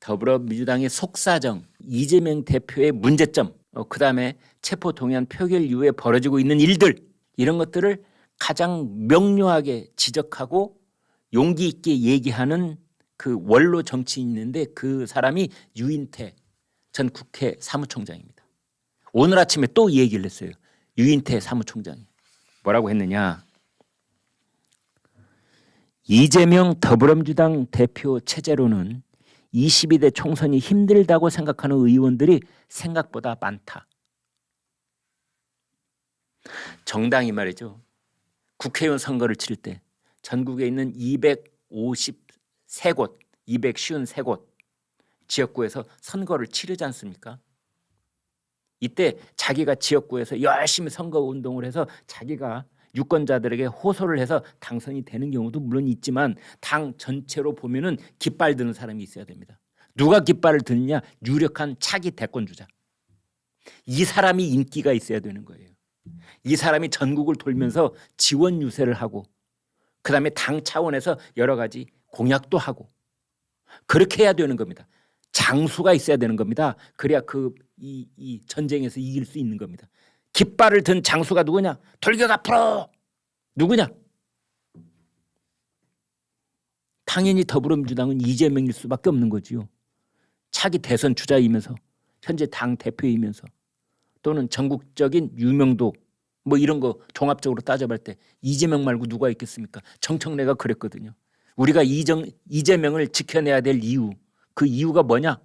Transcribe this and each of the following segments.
더불어민주당의 속사정, 이재명 대표의 문제점, 그다음에 체포동의안 표결 이후에 벌어지고 있는 일들, 이런 것들을 가장 명료하게 지적하고 용기 있게 얘기하는 그 원로 정치인이 있는데 그 사람이 유인태 전 국회 사무총장입니다. 오늘 아침에 또 얘기를 했어요. 유인태 사무총장이 뭐라고 했느냐. 이재명 더불어민주당 대표 체제로는 22대 총선이 힘들다고 생각하는 의원들이 생각보다 많다. 정당이 말이죠. 국회의원 선거를 치를 때 전국에 있는 253곳, 253곳 지역구에서 선거를 치르지 않습니까? 이때 자기가 지역구에서 열심히 선거운동을 해서 자기가 유권자들에게 호소를 해서 당선이 되는 경우도 물론 있지만 당 전체로 보면은 깃발 드는 사람이 있어야 됩니다. 누가 깃발을 드느냐? 유력한 차기 대권주자. 이 사람이 인기가 있어야 되는 거예요. 이 사람이 전국을 돌면서 지원 유세를 하고 그다음에 당 차원에서 여러 가지 공약도 하고 그렇게 해야 되는 겁니다. 장수가 있어야 되는 겁니다. 그래야 이 전쟁에서 이길 수 있는 겁니다. 깃발을 든 장수가 누구냐? 돌격 앞으로! 누구냐? 당연히 더불어민주당은 이재명일 수밖에 없는 거지요. 차기 대선 주자이면서 현재 당 대표이면서 또는 전국적인 유명도 뭐 이런 거 종합적으로 따져볼 때 이재명 말고 누가 있겠습니까? 정청래가 그랬거든요. 우리가 이재명을 지켜내야 될 이유, 그 이유가 뭐냐?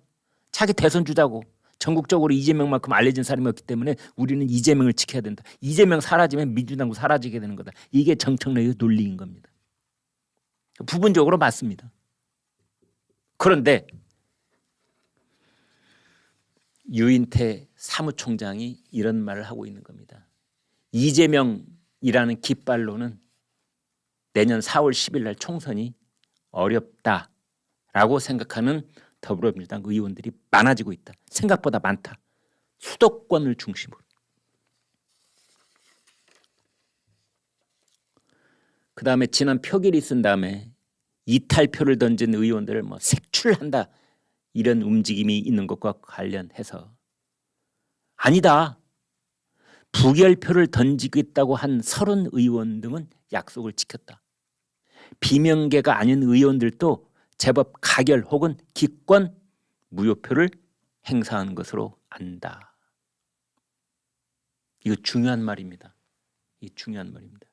차기 대선 주자고 전국적으로 이재명만큼 알려진 사람이 없기 때문에 우리는 이재명을 지켜야 된다. 이재명 사라지면 민주당도 사라지게 되는 거다. 이게 정청래의 논리인 겁니다. 부분적으로 맞습니다. 그런데 유인태 사무총장이 이런 말을 하고 있는 겁니다. 이재명이라는 깃발로는 내년 4월 10일 날 총선이 어렵다라고 생각하는 더불어민주당 의원들이 많아지고 있다. 생각보다 많다. 수도권을 중심으로. 그다음에 지난 표결이 있은 다음에 이탈표를 던진 의원들을 뭐 색출한다. 이런 움직임이 있는 것과 관련해서 아니다. 부결표를 던지겠다고 한 30 의원 등은 약속을 지켰다. 비명계가 아닌 의원들도 제법 가결 혹은 기권 무효표를 행사한 것으로 안다. 이거 중요한 말입니다. 이 중요한 말입니다.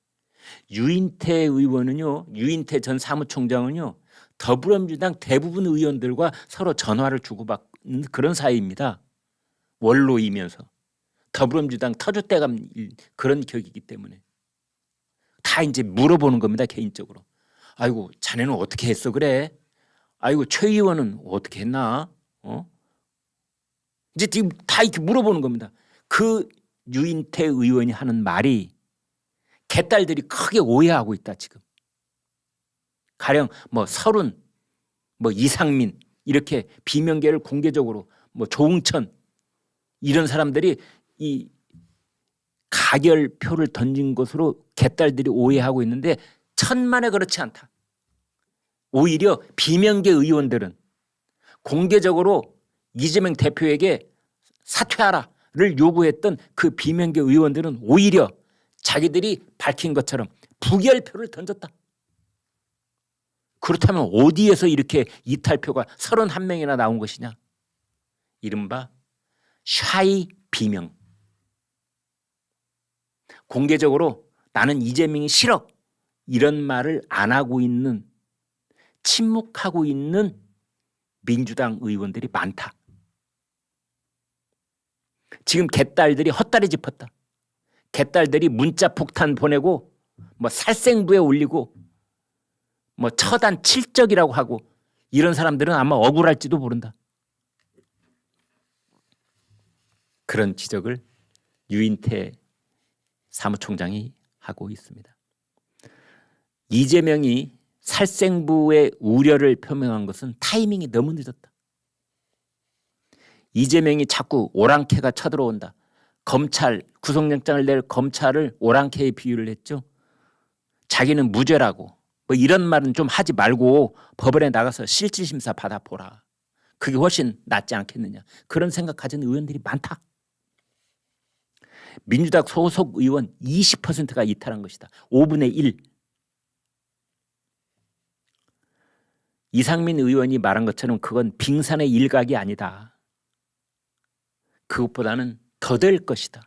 유인태 의원은요, 유인태 전 사무총장은요, 더불어민주당 대부분 의원들과 서로 전화를 주고받는 그런 사이입니다. 원로이면서 더불어민주당 터줏대감 그런 격이기 때문에 다 이제 물어보는 겁니다. 개인적으로. 아이고 자네는 어떻게 했어 그래? 아이고 최 의원은 어떻게 했나? 이제 지금 다 이렇게 물어보는 겁니다. 그 유인태 의원이 하는 말이 개딸들이 크게 오해하고 있다 지금. 가령 뭐 서른, 뭐 이상민 이렇게 비명계를 공개적으로 뭐 조응천 이런 사람들이 이 가결표를 던진 것으로 개딸들이 오해하고 있는데 천만에 그렇지 않다. 오히려 비명계 의원들은 공개적으로 이재명 대표에게 사퇴하라를 요구했던 그 비명계 의원들은 오히려 자기들이 밝힌 것처럼 부결표를 던졌다. 그렇다면 어디에서 이렇게 이탈표가 31명이나 나온 것이냐? 이른바 샤이 비명. 공개적으로 나는 이재명이 싫어 이런 말을 안 하고 있는 침묵하고 있는 민주당 의원들이 많다. 지금 개딸들이 헛다리 짚었다. 개딸들이 문자 폭탄 보내고 뭐 살생부에 올리고 뭐 처단 칠적이라고 하고 이런 사람들은 아마 억울할지도 모른다. 그런 지적을 유인태 사무총장이 하고 있습니다. 이재명이 살생부의 우려를 표명한 것은 타이밍이 너무 늦었다. 이재명이 자꾸 오랑캐가 쳐들어온다. 검찰, 구속영장을 낼 검찰을 오랑캐에 비유를 했죠. 자기는 무죄라고 뭐 이런 말은 좀 하지 말고 법원에 나가서 실질심사 받아보라. 그게 훨씬 낫지 않겠느냐. 그런 생각 가진 의원들이 많다. 민주당 소속 의원 20%가 이탈한 것이다. 5분의 1. 이상민 의원이 말한 것처럼 그건 빙산의 일각이 아니다. 그것보다는 더 될 것이다.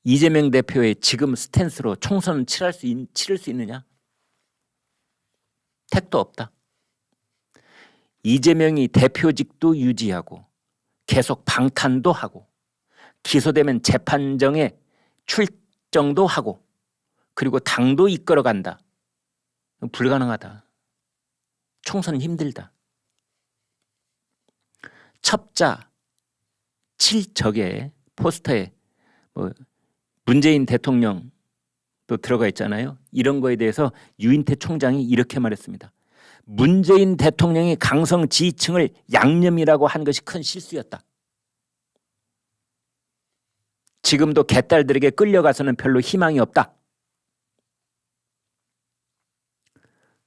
이재명 대표의 지금 스탠스로 총선을 치를 수 있느냐? 택도 없다. 이재명이 대표직도 유지하고 계속 방탄도 하고 기소되면 재판정에 출정도 하고 그리고 당도 이끌어간다. 불가능하다. 총선 힘들다. 첩자 7적의 포스터에 문재인 대통령도 들어가 있잖아요. 이런 거에 대해서 유인태 총장이 이렇게 말했습니다. 문재인 대통령이 강성 지지층을 양념이라고 한 것이 큰 실수였다. 지금도 개딸들에게 끌려가서는 별로 희망이 없다.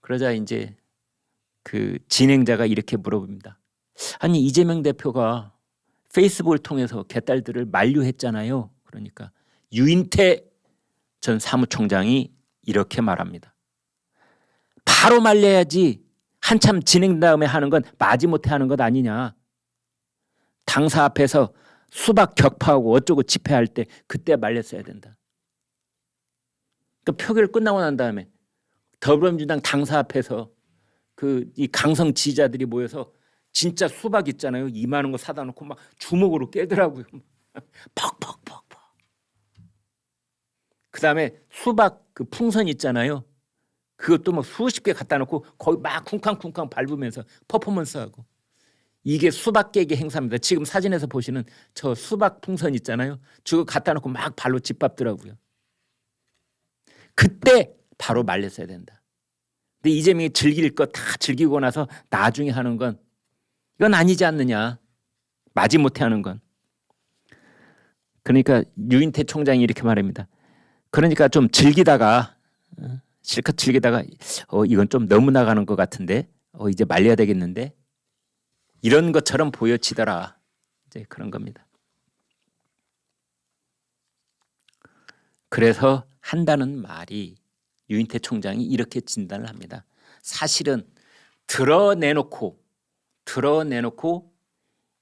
그러자 이제 그 진행자가 이렇게 물어봅니다. 아니 이재명 대표가 페이스북을 통해서 개딸들을 만류했잖아요. 그러니까 유인태 전 사무총장이 이렇게 말합니다. 바로 말려야지. 한참 진행 다음에 하는 건 마지못해 하는 것 아니냐. 당사 앞에서 수박 격파하고 어쩌고 집회할 때 그때 말렸어야 된다. 그러니까 표결 끝나고 난 다음에 더불어민주당 당사 앞에서 이 강성 지지자들이 모여서 진짜 수박 있잖아요. 이만한 거 사다 놓고 막 주먹으로 깨더라고요. 퍽퍽퍽퍽. 그다음에 수박 그 풍선 있잖아요. 그것도 막 수십 개 갖다 놓고 거기 막 쿵쾅쿵쾅 밟으면서 퍼포먼스하고. 이게 수박 깨기 행사입니다. 지금 사진에서 보시는 저 수박 풍선 있잖아요. 저거 갖다 놓고 막 발로 짓밟더라고요. 그때 바로 말렸어야 된다. 근데 이재명이 즐길 거 다 즐기고 나서 나중에 하는 건 이건 아니지 않느냐. 마지못해 하는 건. 그러니까 유인태 총장이 이렇게 말합니다. 그러니까 좀 즐기다가 실컷 즐기다가 이건 좀 너무 나가는 것 같은데 이제 말려야 되겠는데 이런 것처럼 보여지더라. 이제 그런 겁니다. 그래서 한다는 말이 유인태 총장이 이렇게 진단을 합니다. 사실은 드러내놓고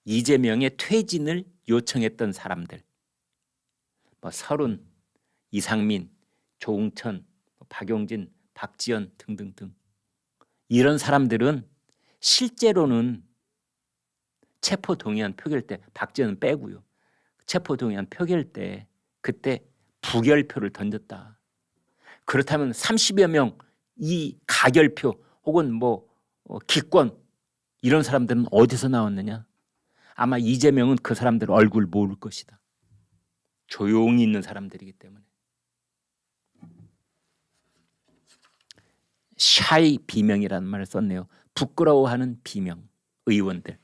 이재명의 퇴진을 요청했던 사람들 서른, 이상민, 조응천, 박용진, 박지원 등등등 이런 사람들은 실제로는 체포동의안 표결 때 박지원은 빼고요. 체포동의안 표결 때 그때 부결표를 던졌다. 그렇다면 30여 명 이 가결표 혹은 기권 이런 사람들은 어디서 나왔느냐? 아마 이재명은 그 사람들 얼굴 모를 것이다. 조용히 있는 사람들이기 때문에. 샤이 비명이라는 말을 썼네요. 부끄러워하는 비명 의원들.